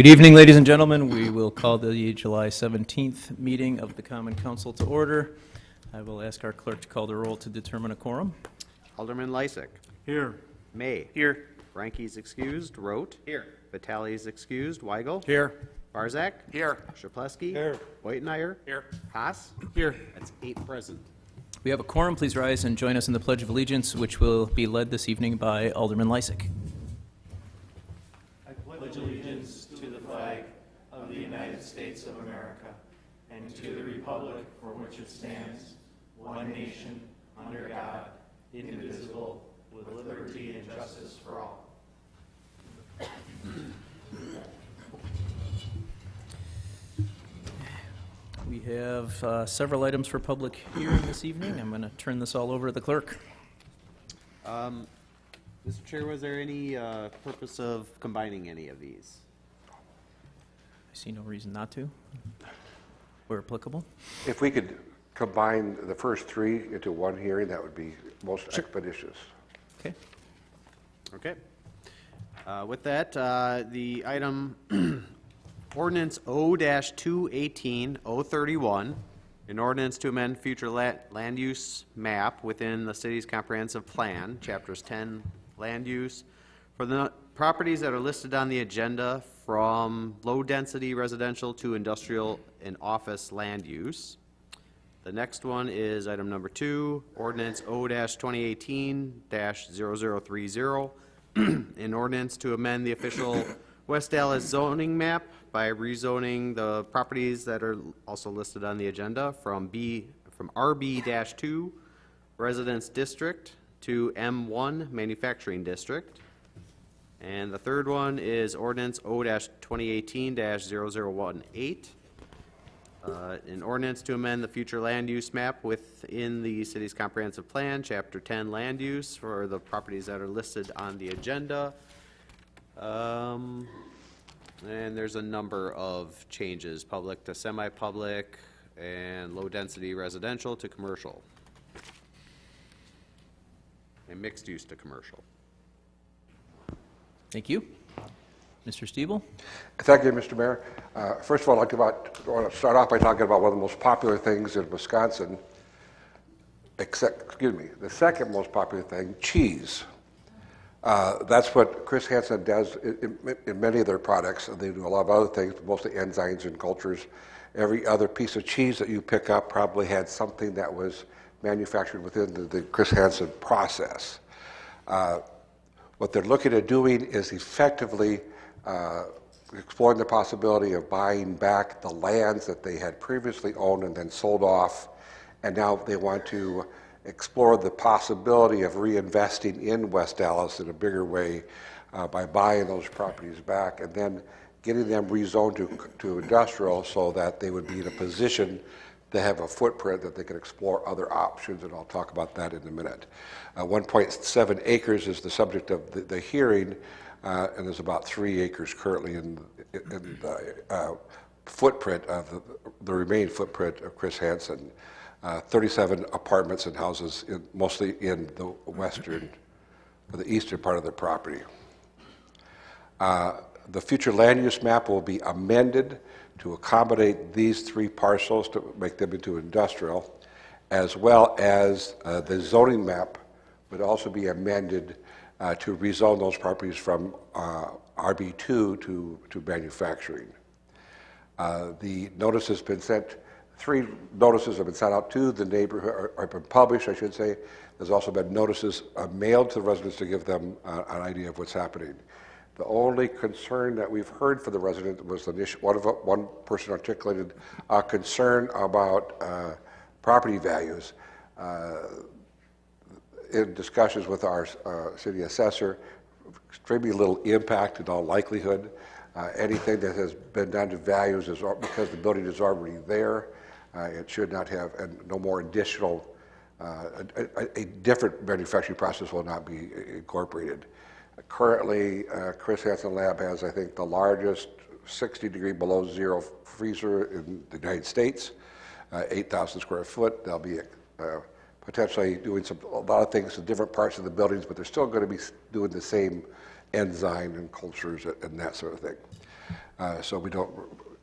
Good evening, ladies and gentlemen. We will call the July 17th meeting of the Common Council to order. I will ask our clerk to call the roll to determine a quorum. Alderman Lysick. Here. May. Here. Frankie's excused. Rote. Here. Vitale's excused. Weigel. Here. Barzak. Here. Shaplesky. Here. Whiteneyer. Here. Haas. Here. That's 8 present. We have a quorum. Please rise and join us in the Pledge of Allegiance, which will be led this evening by Alderman Lysick. I pledge allegiance to the flag of the United States of America and to the republic for which it stands, one nation, under God, indivisible, with liberty and justice for all. We have several items for public hearing this evening. I'm going to turn this all over to the clerk. Mr. Chair, was there any purpose of combining any of these? I see no reason not to, where applicable. If we could combine the first three into one hearing, that would be most expeditious. Okay. Okay. With that, the item Ordinance O-218, 031, an ordinance to amend future land use map within the city's comprehensive plan, chapters 10, land use, for the properties that are listed on the agenda from low-density residential to industrial and office land use. The next one is item number 2, Ordinance O-2018-0030, an ordinance to amend the official West Allis zoning map by rezoning the properties that are also listed on the agenda from RB-2 Residence District to M1 Manufacturing District. And the third one is Ordinance O-2018-0018, an ordinance to amend the future land use map within the city's comprehensive plan, Chapter 10 land use for the properties that are listed on the agenda. And there's a number of changes, public to semi-public and low-density residential to commercial, and mixed use to commercial. Thank you. Mr. Stiebel? Thank you, Mr. Mayor. First of all, I want to start off by talking about one of the most popular things in Wisconsin, the second most popular thing, cheese. That's what Chris Hansen does in many of their products. They do a lot of other things, mostly enzymes and cultures. Every other piece of cheese that you pick up probably had something that was manufactured within the Chris Hansen process. What they're looking at doing is effectively exploring the possibility of buying back the lands that they had previously owned and then sold off, and now they want to explore the possibility of reinvesting in West Allis in a bigger way by buying those properties back and then getting them rezoned to industrial so that they would be in a position to have a footprint that they can explore other options, and I'll talk about that in a minute. 1.7 acres is the subject of the hearing, and there's about 3 acres currently in the footprint of the remaining footprint of Chris Hansen. 37 apartments and houses, mostly in the western or the eastern part of the property. The future land use map will be amended to accommodate these 3 parcels to make them into industrial, as well as the zoning map would also be amended to rezone those properties from RB2 to manufacturing. The notice has been sent. 3 notices have been sent out to the neighborhood, or been published, I should say. There's also been notices mailed to the residents to give them an idea of what's happening. The only concern that we've heard from the resident was one person articulated a concern about property values. In discussions with our city assessor, extremely little impact in all likelihood. Anything that has been done to values is because the building is already there. It should not have, and no more additional, a different manufacturing process will not be incorporated. Currently, Chris Hansen Lab has, I think, the largest 60-degree below zero freezer in the United States, 8,000 square foot. They'll be potentially doing a lot of things in different parts of the buildings, but they're still going to be doing the same enzyme and cultures and that sort of thing. so we don't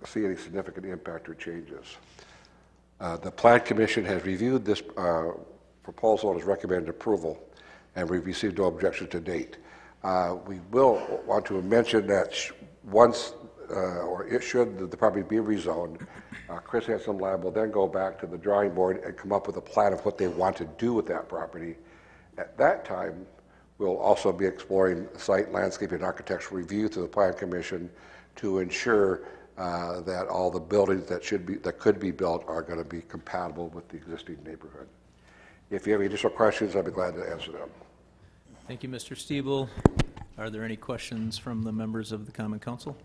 see any significant impact or changes. The Plan Commission has reviewed this proposal and has recommended approval, and we've received no objection to date. We will want to mention that once, or it should the property be rezoned, Chris Hansen Lab will then go back to the drawing board and come up with a plan of what they want to do with that property. At that time, we'll also be exploring site landscape and architectural review through the Plan Commission to ensure that all the buildings that could be built are going to be compatible with the existing neighborhood. If you have any additional questions, I'd be glad to answer them. Thank you, Mr. Stiebel. Are there any questions from the members of the Common Council?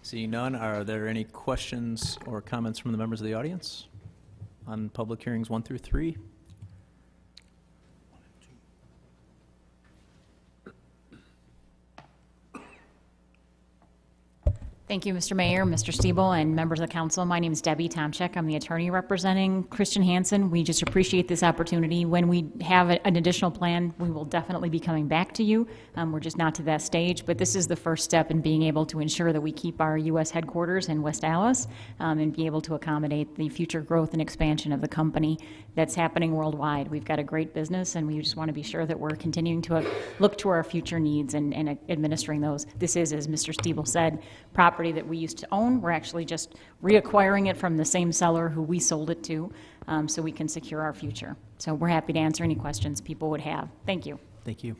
Seeing none, are there any questions or comments from the members of the audience on public hearings 1 through 3? Thank you, Mr. Mayor, Mr. Stiebel, and members of the council. My name is Debbie Tomczyk. I'm the attorney representing Christian Hansen. We just appreciate this opportunity. When we have an additional plan, we will definitely be coming back to you. We're just not to that stage, but this is the first step in being able to ensure that we keep our U.S. headquarters in West Allis and be able to accommodate the future growth and expansion of the company that's happening worldwide. We've got a great business, and we just want to be sure that we're continuing to look to our future needs and administering those. This is, as Mr. Stiebel said, property that we used to own. We're actually just reacquiring it from the same seller who we sold it to, so we can secure our future. So we're happy to answer any questions people would have. Thank you. Thank you.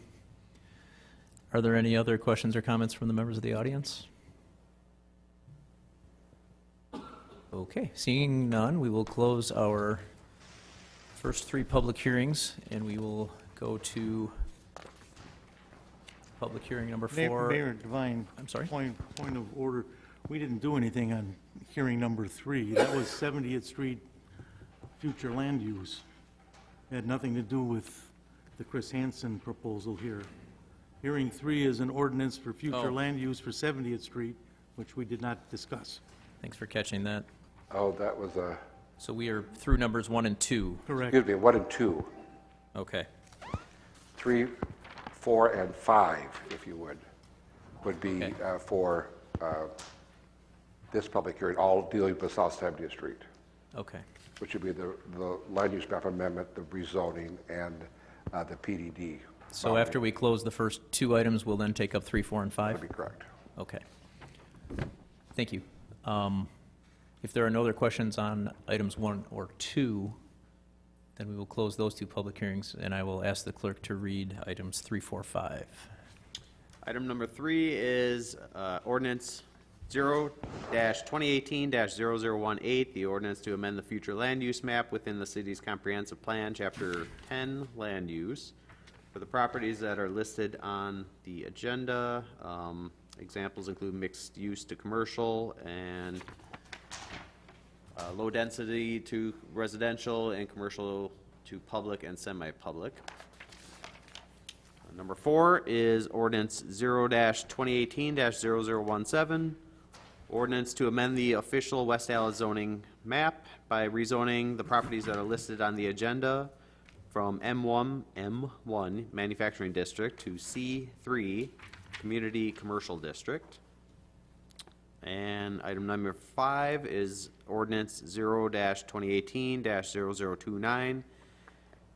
Are there any other questions or comments from the members of the audience? Okay, seeing none, we will close our first 3 public hearings, and we will go to public hearing number 4. Mayor Devine. I'm sorry? Point of order. We didn't do anything on hearing number 3. That was 70th Street future land use. It had nothing to do with the Chris Hansen proposal here. Hearing 3 is an ordinance for future land use for 70th Street, which we did not discuss. Thanks for catching that. Oh, that was a, So we are through numbers 1 and 2. Correct. excuse me, 1 and 2, Okay. 3, 4, and 5, if you would be Okay. for this public hearing, all dealing with South 70th Street, Okay. which would be the land use map amendment, the rezoning, and the PDD. So after we close the first 2 items, we'll then take up 3, 4, and 5? That'd be correct. Okay. Thank you. If there are no other questions on items 1 or 2, then we will close those 2 public hearings, and I will ask the clerk to read items 3, 4, 5. Item number 3 is ordinance 0-2018-0018, the ordinance to amend the future land use map within the city's comprehensive plan, chapter 10, land use, for the properties that are listed on the agenda. Examples include mixed use to commercial and low density to residential and commercial to public and semi-public. Number 4 is ordinance 0-2018-0017, ordinance to amend the official West Allis zoning map by rezoning the properties that are listed on the agenda from M1 Manufacturing District to C3 Community Commercial District. And item number 5 is ordinance 0-2018-0029,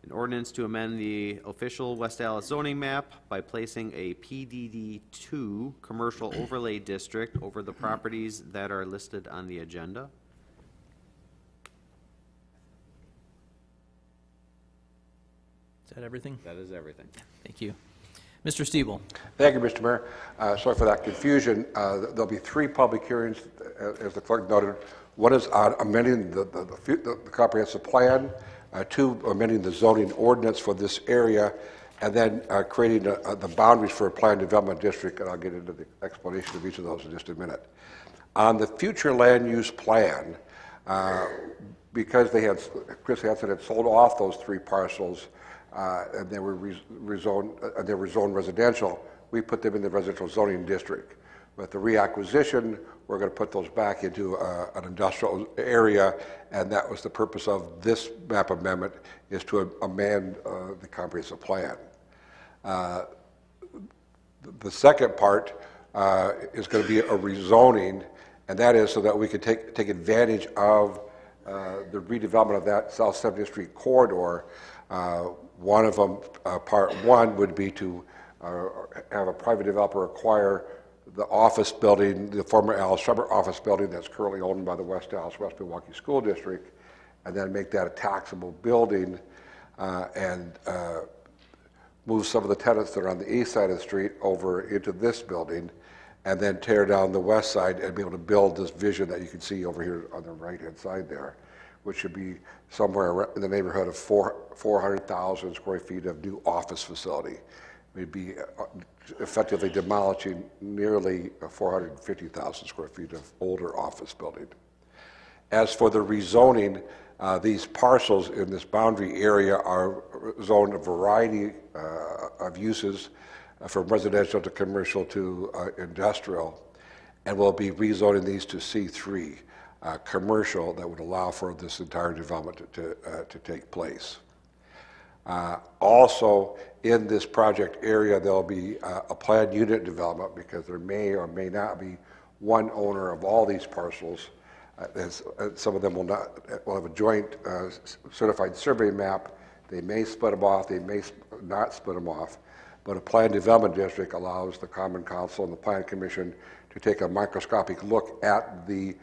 an ordinance to amend the official West Allis zoning map by placing a PDD2 commercial overlay district over the properties that are listed on the agenda. Is that everything? That is everything. Thank you. Mr. Stiebel. Thank you, Mr. Mayor. Sorry for that confusion. There'll be 3 public hearings, as the clerk noted. One is on amending the comprehensive plan, 2, amending the zoning ordinance for this area, and then creating the boundaries for a planned development district, and I'll get into the explanation of each of those in just a minute. On the future land use plan, because Chris Hansen had sold off those 3 parcels, and they were zoned residential, we put them in the residential zoning district. With the reacquisition, we're going to put those back into an industrial area, and that was the purpose of this map amendment, is to amend the comprehensive plan. The second part is going to be a rezoning, and that is so that we can take advantage of the redevelopment of that South 70th Street corridor. One of them, part one, would be to have a private developer acquire the office building, the former Allis office building that's currently owned by the West Allis, West Milwaukee School District, and then make that a taxable building and move some of the tenants that are on the east side of the street over into this building, and then tear down the west side and be able to build this vision that you can see over here on the right-hand side there, which should be somewhere in the neighborhood of 400,000 square feet of new office facility. We'd be effectively demolishing nearly 450,000 square feet of older office building. As for the rezoning, these parcels in this boundary area are zoned a variety of uses, from residential to commercial to industrial, and we'll be rezoning these to C3, commercial, that would allow for this entire development to take place. Also, in this project area, there'll be a planned unit development, because there may or may not be one owner of all these parcels. Some of them will have a joint certified survey map. They may split them off, they may not split them off, but a planned development district allows the Common Council and the Plan Commission to take a microscopic look at the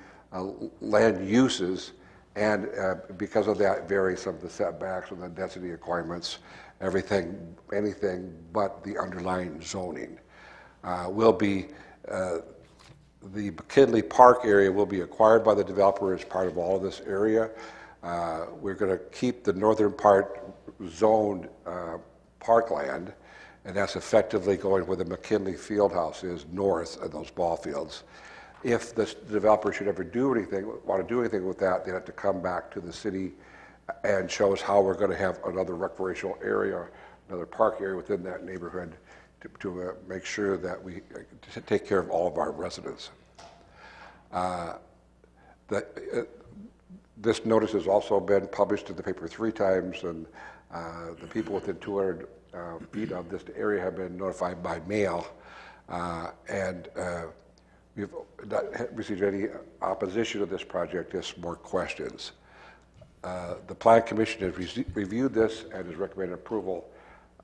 land uses, and because of that vary some of the setbacks and the density requirements, anything but the underlying zoning. The McKinley Park area will be acquired by the developer as part of all of this area. We're going to keep the northern part zoned parkland, and that's effectively going where the McKinley Fieldhouse is, north of those ball fields. If the developer should ever want to do anything with that, they'd have to come back to the city and show us how we're going to have another recreational area, another park area within that neighborhood to make sure that we take care of all of our residents. This notice has also been published in the paper 3 times, and the people within 200 feet of this area have been notified by mail, and we've not received any opposition to this project, just more questions. The Plan Commission has reviewed this and has recommended approval,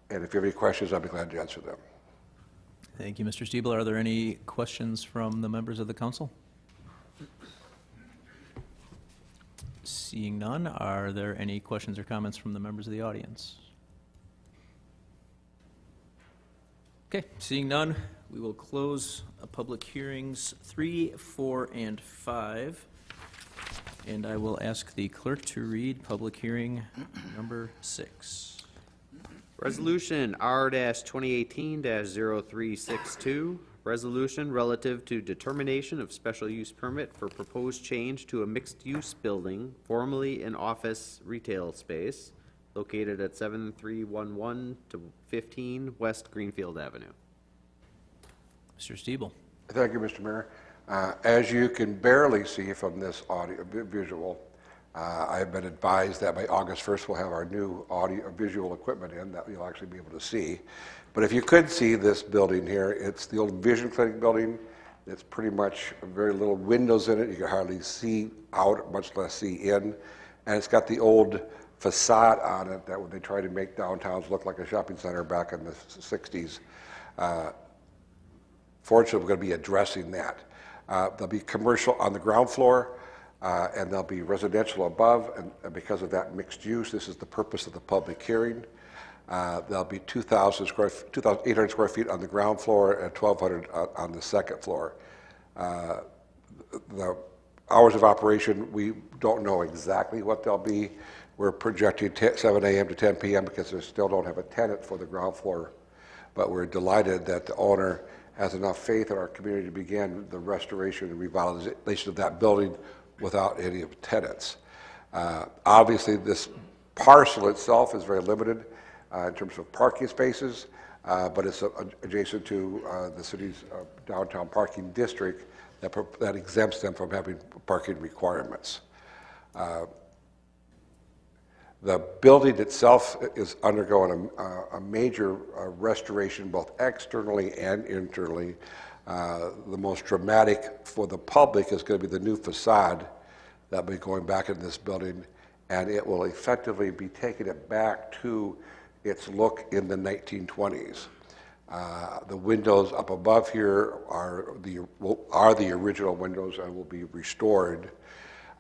and if you have any questions, I'll be glad to answer them. Thank you, Mr. Stiebel. Are there any questions from the members of the council? Seeing none, are there any questions or comments from the members of the audience? Okay, seeing none, we will close public hearings 3, 4, and 5. And I will ask the clerk to read public hearing number 6. Resolution R-2018-0362, resolution relative to determination of special use permit for proposed change to a mixed-use building, formerly an office retail space, located at 7311 to 15 West Greenfield Avenue. Mr. Stiebel. Thank you, Mr. Mayor. As you can barely see from this audio visual, I've been advised that by August 1st we'll have our new audio visual equipment in that you'll actually be able to see. But if you could see this building here, it's the old vision clinic building. It's pretty much very little windows in it. You can hardly see out, much less see in. And it's got the old facade on it that when they tried to make downtowns look like a shopping center back in the 60s. Fortunately, we're going to be addressing that. There'll be commercial on the ground floor, and there'll be residential above, and because of that mixed use, this is the purpose of the public hearing. There'll be 2,800 square feet on the ground floor and 1,200 on the second floor. The hours of operation, we don't know exactly what they'll be. We're projecting 7 a.m. to 10 p.m. because they still don't have a tenant for the ground floor, but we're delighted that the owner has enough faith in our community to begin the restoration and revitalization of that building without any of the tenants. Obviously, this parcel itself is very limited in terms of parking spaces, but it's adjacent to the city's downtown parking district that exempts them from having parking requirements. The building itself is undergoing a major restoration, both externally and internally. The most dramatic for the public is going to be the new facade that will be going back into this building, and it will effectively be taking it back to its look in the 1920s. The windows up above here are the original windows and will be restored.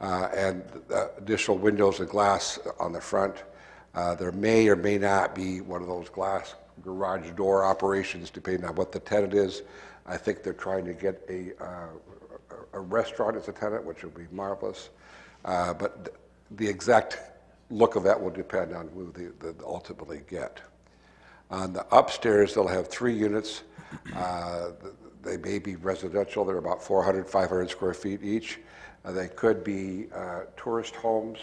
And the additional windows and glass on the front. There may or may not be one of those glass garage door operations, depending on what the tenant is. I think they're trying to get a restaurant as a tenant, which would be marvelous. But the exact look of that will depend on who they ultimately get. On the upstairs, they'll have 3 units. They may be residential. They're about 400, 500 square feet each. They could be tourist homes,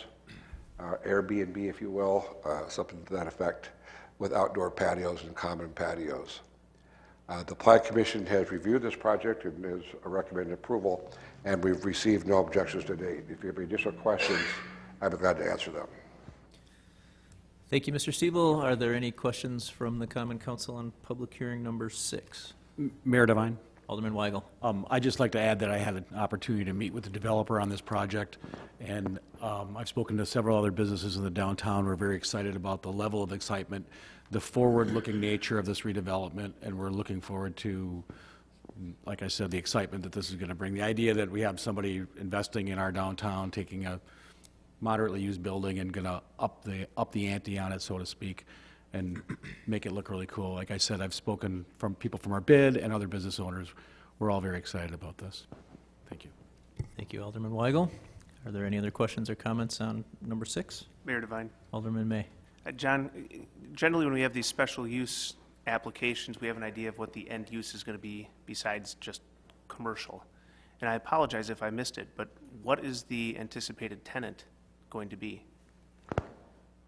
Airbnb, if you will, something to that effect, with outdoor patios and common patios. The Plan Commission has reviewed this project and has recommended approval, and we've received no objections to date. If you have any additional questions, I'd be glad to answer them. Thank you, Mr. Stiebel. Are there any questions from the Common Council on public hearing number 6? Mayor Devine. Alderman Weigel. I'd just like to add that I had an opportunity to meet with the developer on this project, and I've spoken to several other businesses in the downtown. We're very excited about the level of excitement, the forward-looking nature of this redevelopment, and we're looking forward to, like I said, the excitement that this is going to bring. The idea that we have somebody investing in our downtown, taking a moderately used building and going to up the ante on it, so to speak, and make it look really cool. Like I said, I've spoken from people from our bid and other business owners. We're all very excited about this. Thank you. Thank you, Alderman Weigel. Are there any other questions or comments on number 6? Mayor Devine. Alderman May. John, generally when we have these special use applications, we have an idea of what the end use is going to be besides just commercial. And I apologize if I missed it, but what is the anticipated tenant going to be?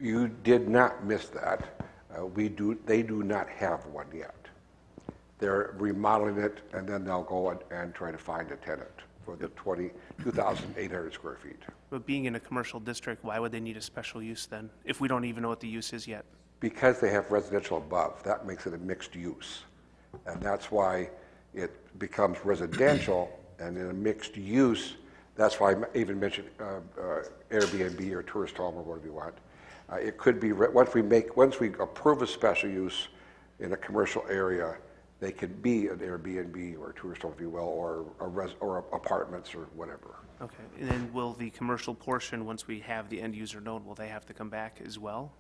You did not miss that. They do not have one yet. They're remodeling it, and then they'll go and try to find a tenant for the 2,800 square feet. But being in a commercial district, why would they need a special use then, if we don't even know what the use is yet? Because they have residential above, that makes it a mixed use. And that's why it becomes residential, and in a mixed use, that's why I even mentioned Airbnb or tourist home or whatever you want. It could be, once we approve a special use in a commercial area, they could be an Airbnb or a tourist home, if you will, or apartments or whatever. Okay, and then will the commercial portion, once we have the end user known, will they have to come back as well?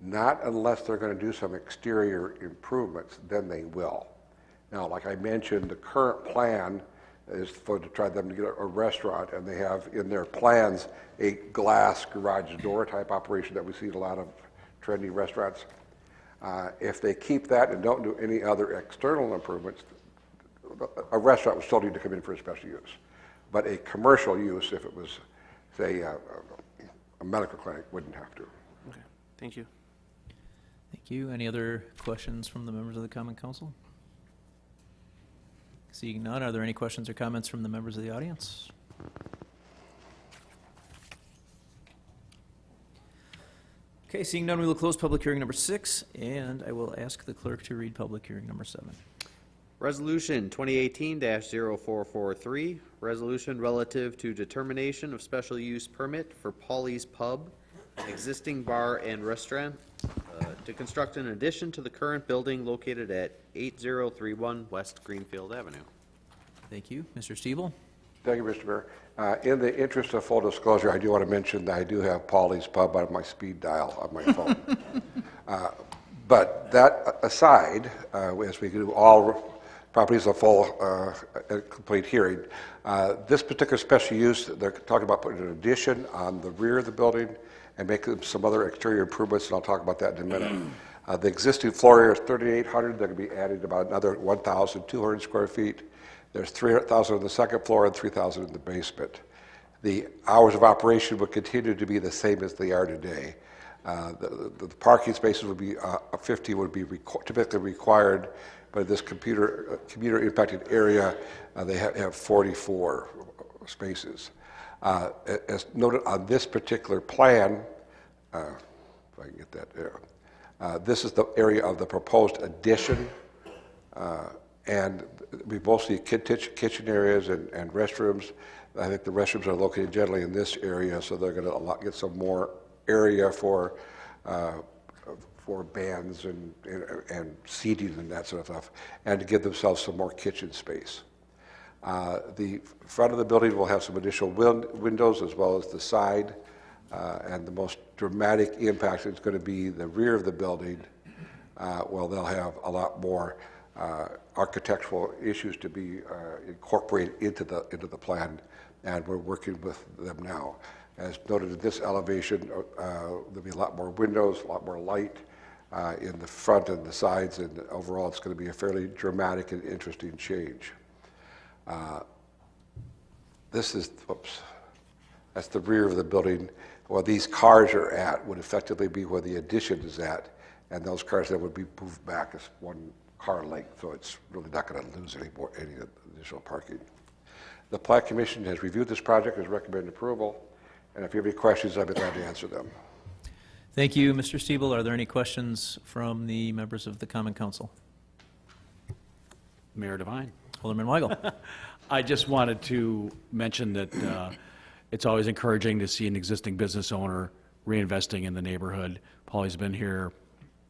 Not unless they're going to do some exterior improvements, then they will. Now, like I mentioned, the current plan is to try them to get a restaurant, and they have in their plans a glass garage door type operation that we see in a lot of trendy restaurants. If they keep that and don't do any other external improvements, a restaurant would still need to come in for a special use. But a commercial use, if it was, say, a medical clinic, wouldn't have to. Okay, thank you. Thank you. Any other questions from the members of the Common Council? Seeing none, are there any questions or comments from the members of the audience? Okay, seeing none, we will close public hearing number 6, and I will ask the clerk to read public hearing number 7. Resolution 2018-0443, resolution relative to determination of special use permit for Paulies Pub, an existing bar and restaurant, to construct an addition to the current building located at 8031 West Greenfield Avenue. Thank you. Mr. Stiebel? Thank you, Mr. Mayor. In the interest of full disclosure, I do want to mention that I do have Paulies Pub on my speed dial on my phone. But that aside, as we do all properties of full complete hearing, this particular special use, they're talking about putting an addition on the rear of the building and making some other exterior improvements, and I'll talk about that in a minute. The existing floor area is 3,800. They're going to be adding about another 1,200 square feet. There's 300,000 on the second floor and 3,000 in the basement. The hours of operation will continue to be the same as they are today. The parking spaces would be 50 would be typically required, but in this commuter impacted area, they have 44 spaces. As noted on this particular plan, if I can get that there. This is the area of the proposed addition, and we mostly kitchen areas and restrooms. I think the restrooms are located generally in this area, so they're going to get some more area for bands and seating and that sort of stuff, and to give themselves some more kitchen space. The front of the building will have some additional windows as well as the side, and the most dramatic impact is going to be the rear of the building. Well, they'll have a lot more architectural issues to be incorporated into the plan, and we're working with them now. As noted in this elevation, there'll be a lot more windows, a lot more light in the front and the sides, and overall it's going to be a fairly dramatic and interesting change. This is, that's the rear of the building. Where these cars are at would effectively be where the addition is at, and those cars then would be moved back as one car length, so it's really not going to lose any additional parking. The Plan Commission has reviewed this project, has recommended approval, and if you have any questions, I'd be glad to answer them. Thank you, Mr. Stiebel. Are there any questions from the members of the Common Council? Mayor Devine. Alderman Weigel. I just wanted to mention that it's always encouraging to see an existing business owner reinvesting in the neighborhood. Paulie's been here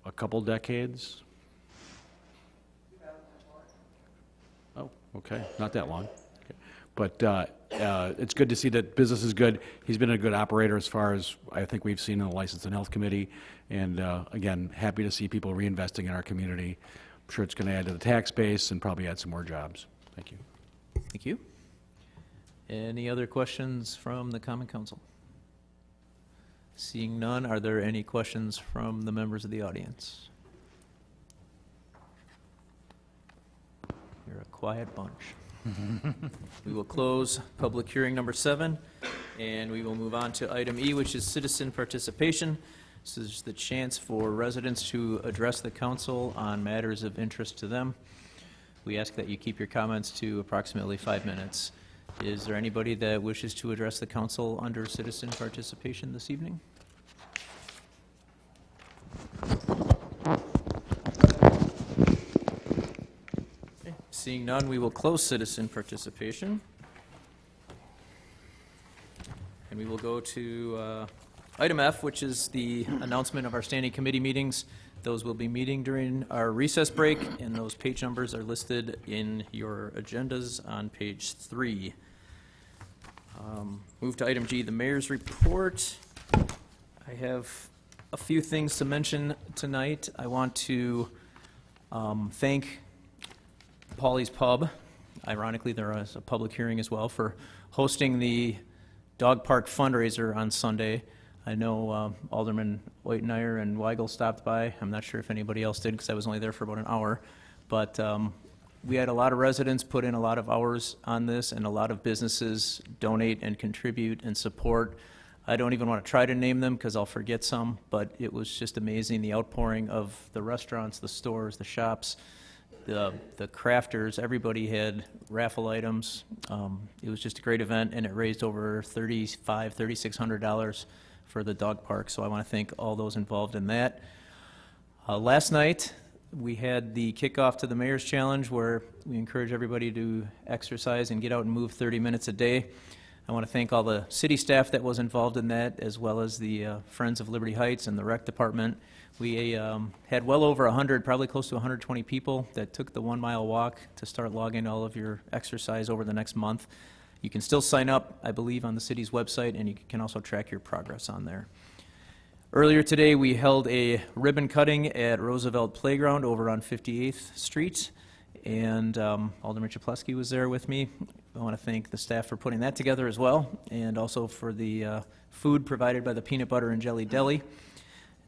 a couple decades. Oh, okay, not that long. Okay. But it's good to see that business is good. He's been a good operator as far as I think we've seen in the License and Health Committee. And again, happy to see people reinvesting in our community. I'm sure it's going to add to the tax base and probably add some more jobs. Thank you. Thank you. Any other questions from the Common Council? Seeing none, are there any questions from the members of the audience? You're a quiet bunch. We will close public hearing number 7, and we will move on to item E, which is citizen participation. This is the chance for residents to address the council on matters of interest to them. We ask that you keep your comments to approximately 5 minutes. Is there anybody that wishes to address the council under citizen participation this evening? Okay. Seeing none, we will close citizen participation. And we will go to item F, which is the announcement of our standing committee meetings. Those will be meeting during our recess break, and those page numbers are listed in your agendas on page 3. Move to item G, the mayor's report. I have a few things to mention tonight. I want to thank Paulies Pub. Ironically, there was a public hearing as well for hosting the dog park fundraiser on Sunday. I know Alderman Whiteneyer and Weigel stopped by. I'm not sure if anybody else did because I was only there for about an hour. But we had a lot of residents put in a lot of hours on this, and a lot of businesses donate and contribute and support. I don't even want to try to name them because I'll forget some, but it was just amazing, the outpouring of the restaurants, the stores, the shops, the crafters. Everybody had raffle items. It was just a great event, and it raised over $3,600 for the dog park, so I want to thank all those involved in that. Last night, we had the kickoff to the Mayor's Challenge, where we encourage everybody to exercise and get out and move 30 minutes a day. I want to thank all the city staff that was involved in that, as well as the Friends of Liberty Heights and the rec department. We had well over 100, probably close to 120 people that took the 1 mile walk to start logging all of your exercise over the next month. You can still sign up, I believe, on the city's website, and you can also track your progress on there. Earlier today, we held a ribbon cutting at Roosevelt Playground over on 58th Street, and Alderman Chaplesky was there with me. I want to thank the staff for putting that together as well, and also for the food provided by the Peanut Butter and Jelly Deli.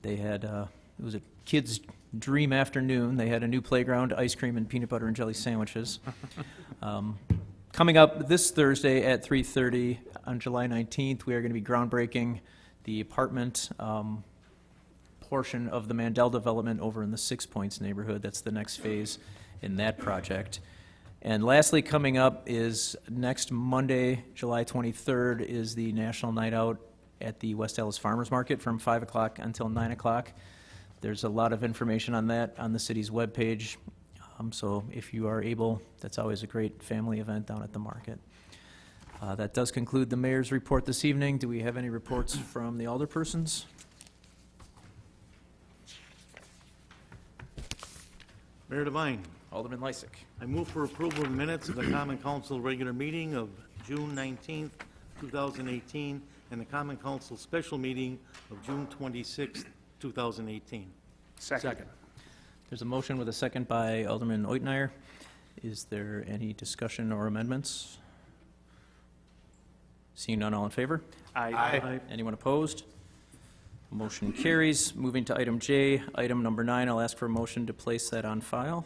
They had, it was a kid's dream afternoon. They had a new playground, ice cream, and peanut butter and jelly sandwiches. Coming up this Thursday at 3:30 on July 19th, we are going to be groundbreaking the apartment portion of the Mandel development over in the 6 Points neighborhood. That's the next phase in that project. And lastly, coming up is next Monday, July 23rd, is the National Night Out at the West Allis Farmers Market from 5 o'clock until 9 o'clock. There's a lot of information on that on the city's webpage. So if you are able, that's always a great family event down at the market. That does conclude the mayor's report this evening. Do we have any reports from the alderpersons? Mayor Devine, Alderman Lysick. I move for approval of the minutes of the Common Council regular meeting of June 19th, 2018, and the Common Council special meeting of June 26th, 2018. Second. There's a motion with a second by Alderman Oitmeyer. Is there any discussion or amendments? Seeing none, all in favor? Aye. Anyone opposed? Motion carries. Moving to item J, item number 9, I'll ask for a motion to place that on file.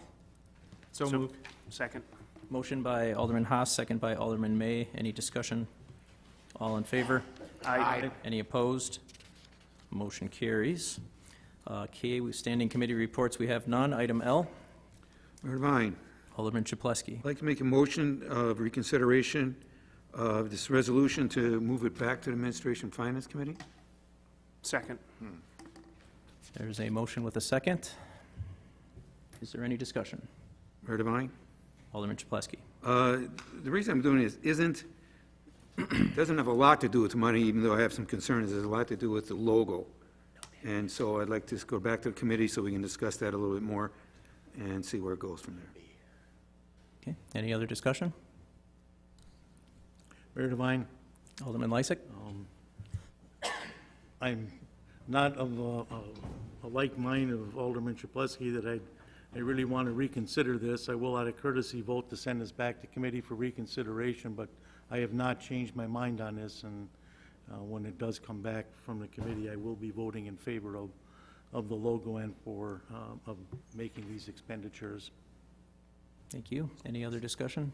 So moved. Second. Motion by Alderman Haas, second by Alderman May. Any discussion? All in favor? Aye. Any opposed? Motion carries. K, standing committee reports, we have none. Item L, Mayor Devine, Alderman Chaplesky. I'd like to make a motion of reconsideration of this resolution to move it back to the Administration and Finance Committee. Second. There's a motion with a second. Is there any discussion? Mayor Devine, Alderman Chaplesky. the reason I'm doing this doesn't have a lot to do with money, even though I have some concerns. There's a lot to do with the logo. And so I'd like to just go back to the committee so we can discuss that a little bit more and see where it goes from there. Okay, any other discussion? Mayor Devine, Alderman Lysick? I'm not of a like mind of Alderman Chaplesky that I really want to reconsider this. I will, out of courtesy, vote to send this back to committee for reconsideration, but I have not changed my mind on this, and when it does come back from the committee, I will be voting in favor of the logo and for of making these expenditures. Thank you. Any other discussion?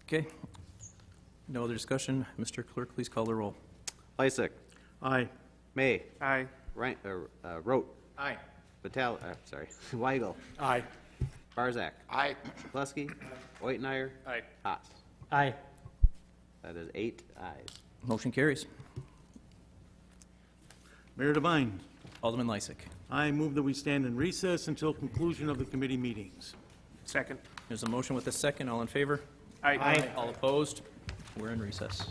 Okay. No other discussion. Mr. Clerk, please call the roll. Lysick. Aye. May. Aye. Rote. Aye. Vital, Weigel. Aye. Barzak. Aye. Chaplesky. Oitmeyer. Aye. Haas. Aye. That is 8 ayes. Motion carries. Mayor Devine, Alderman Lysick. I move that we stand in recess until conclusion of the committee meetings. Second. There's a motion with a second. All in favor? Aye. All opposed? We're in recess.